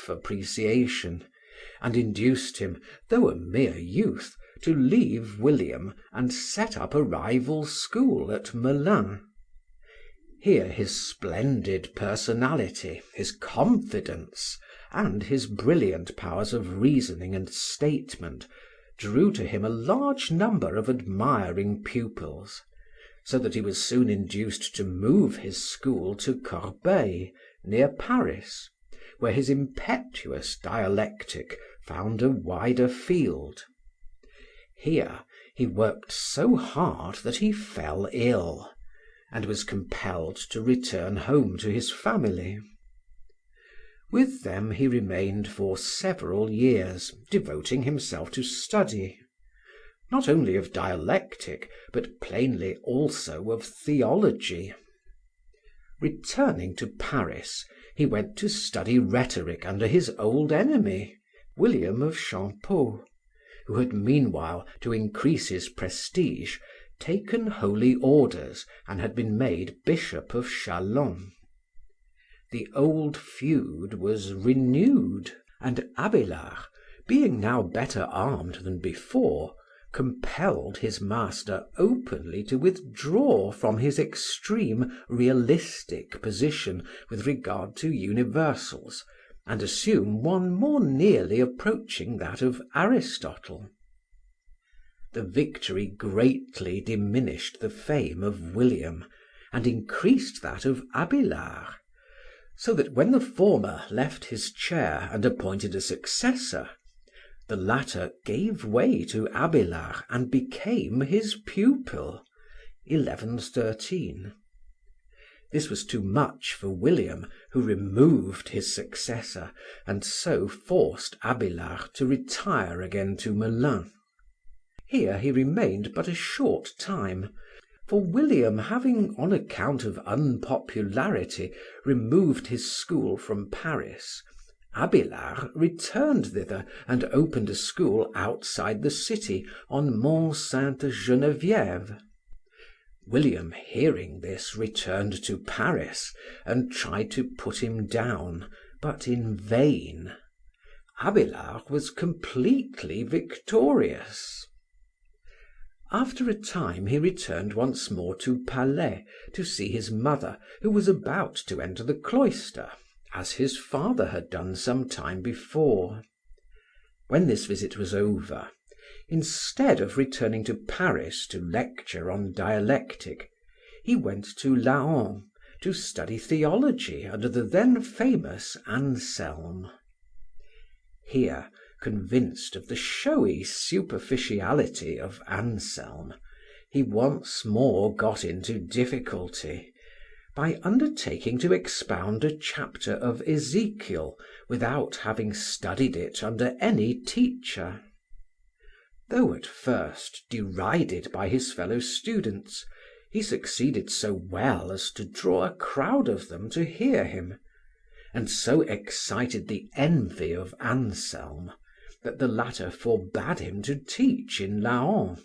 self-appreciation, and induced him, though a mere youth, to leave William and set up a rival school at Melun. Here his splendid personality, his confidence, and his brilliant powers of reasoning and statement drew to him a large number of admiring pupils, so that he was soon induced to move his school to Corbeil, near Paris, where his impetuous dialectic found a wider field. Here he worked so hard that he fell ill, and was compelled to return home to his family. With them he remained for several years, devoting himself to study, not only of dialectic, but plainly also of theology. Returning to Paris, he went to study rhetoric under his old enemy, William of Champeaux, who had meanwhile, to increase his prestige, taken holy orders and had been made Bishop of Châlons. The old feud was renewed, and Abélard, being now better armed than before, compelled his master openly to withdraw from his extreme realistic position with regard to universals, and assume one more nearly approaching that of Aristotle. The victory greatly diminished the fame of William, and increased that of Abélard, so that when the former left his chair and appointed a successor, the latter gave way to Abélard and became his pupil (1113). This was too much for William, who removed his successor, and so forced Abélard to retire again to Melun. Here he remained but a short time, for William having, on account of unpopularity, removed his school from Paris, Abélard returned thither and opened a school outside the city on Mont Sainte Geneviève. William, hearing this, returned to Paris and tried to put him down, but in vain. Abélard was completely victorious. After a time he returned once more to Palais to see his mother, who was about to enter the cloister, as his father had done some time before. When this visit was over, instead of returning to Paris to lecture on dialectic, he went to Laon to study theology under the then famous Anselm. Here, convinced of the showy superficiality of Anselm, he once more got into difficulty, by undertaking to expound a chapter of Ezekiel without having studied it under any teacher. Though at first derided by his fellow students, he succeeded so well as to draw a crowd of them to hear him, and so excited the envy of Anselm that the latter forbade him to teach in Laon.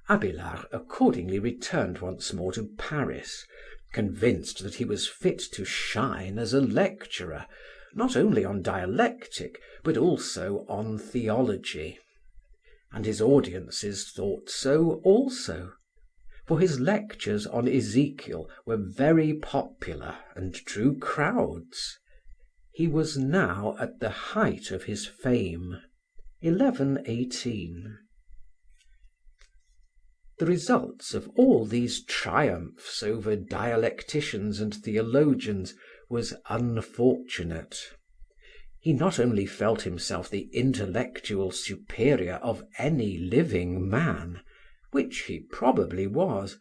Abélard accordingly returned once more to Paris, convinced that he was fit to shine as a lecturer, not only on dialectic, but also on theology. And his audiences thought so also, for his lectures on Ezekiel were very popular and drew crowds. He was now at the height of his fame. 1118. The results of all these triumphs over dialecticians and theologians was unfortunate. He not only felt himself the intellectual superior of any living man, which he probably was,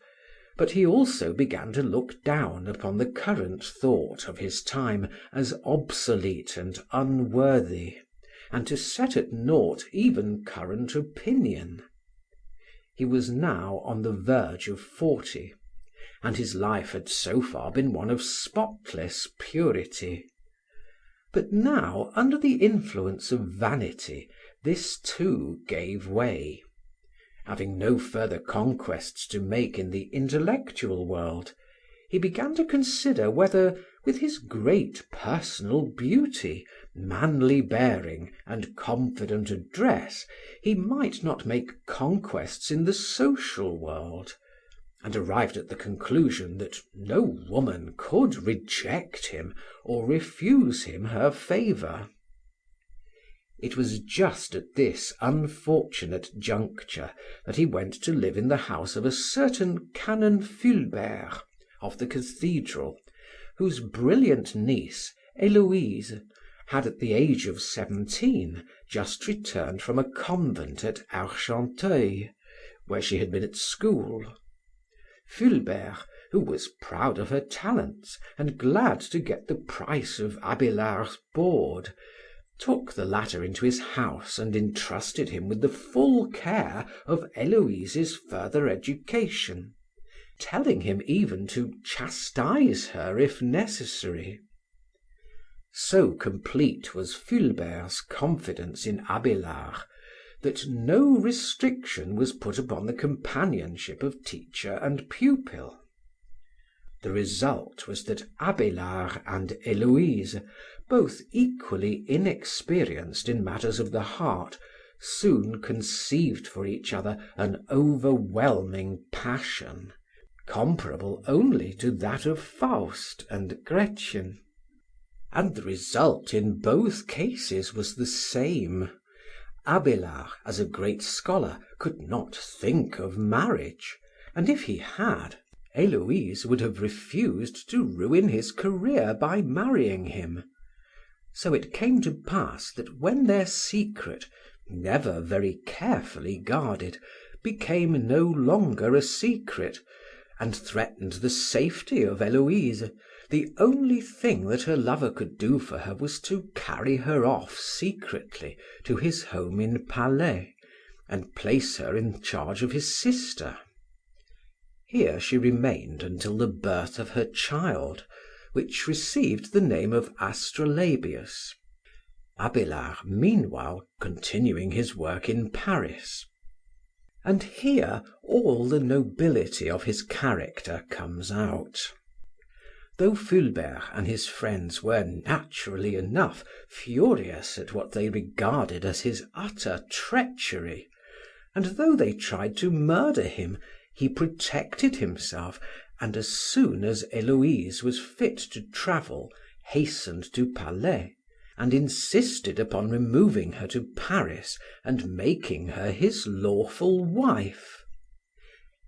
but he also began to look down upon the current thought of his time as obsolete and unworthy, and to set at naught even current opinion. He was now on the verge of 40, and his life had so far been one of spotless purity. But now, under the influence of vanity, this too gave way. Having no further conquests to make in the intellectual world, he began to consider whether, with his great personal beauty, manly bearing, and confident address, he might not make conquests in the social world, and arrived at the conclusion that no woman could reject him or refuse him her favor. It was just at this unfortunate juncture that he went to live in the house of a certain Canon Fulbert of the cathedral, whose brilliant niece, Eloise, had at the age of 17 just returned from a convent at Argenteuil, where she had been at school. Fulbert, who was proud of her talents and glad to get the price of Abélard's board, took the latter into his house and entrusted him with the full care of Eloise's further education, telling him even to chastise her if necessary. So complete was Fulbert's confidence in Abélard that no restriction was put upon the companionship of teacher and pupil. The result was that Abélard and Eloise, both equally inexperienced in matters of the heart, soon conceived for each other an overwhelming passion, comparable only to that of Faust and Gretchen. And the result in both cases was the same. Abélard, as a great scholar, could not think of marriage, and if he had, Eloise would have refused to ruin his career by marrying him. So it came to pass that when their secret, never very carefully guarded, became no longer a secret, and threatened the safety of Eloise, the only thing that her lover could do for her was to carry her off secretly to his home in Palais, and place her in charge of his sister. Here she remained until the birth of her child, which received the name of Astrolabius, Abélard meanwhile continuing his work in Paris. And here all the nobility of his character comes out. Though Fulbert and his friends were naturally enough furious at what they regarded as his utter treachery, and though they tried to murder him, he protected himself, and as soon as Eloise was fit to travel, hastened to Palais, and insisted upon removing her to Paris and making her his lawful wife.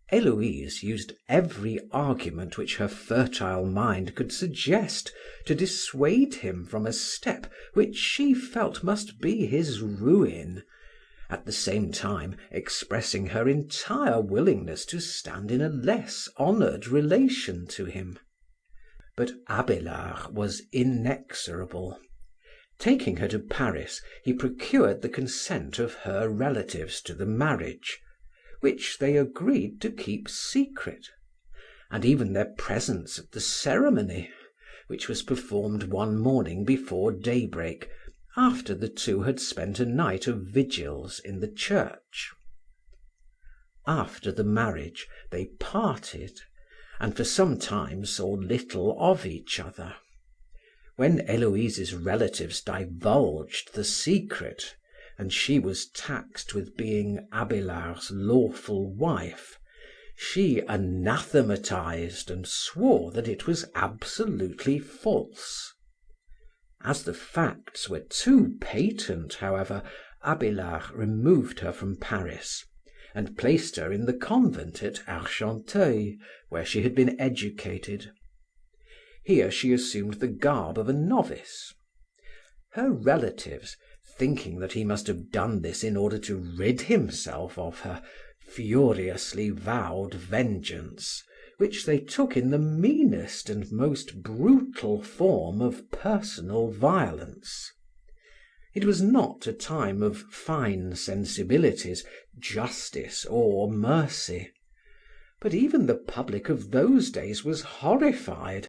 Eloise used every argument which her fertile mind could suggest to dissuade him from a step which she felt must be his ruin, at the same time expressing her entire willingness to stand in a less honored relation to him. But Abélard was inexorable. Taking her to Paris, he procured the consent of her relatives to the marriage, which they agreed to keep secret, and even their presence at the ceremony, which was performed one morning before daybreak, after the two had spent a night of vigils in the church. After the marriage, they parted, and for some time saw little of each other. When Eloise's relatives divulged the secret, and she was taxed with being Abélard's lawful wife, she anathematized and swore that it was absolutely false. As the facts were too patent, however, Abélard removed her from Paris, and placed her in the convent at Argenteuil, where she had been educated. Here she assumed the garb of a novice. Her relatives, thinking that he must have done this in order to rid himself of her, furiously vowed vengeance, which they took in the meanest and most brutal form of personal violence. It was not a time of fine sensibilities, justice, or mercy. But even the public of those days was horrified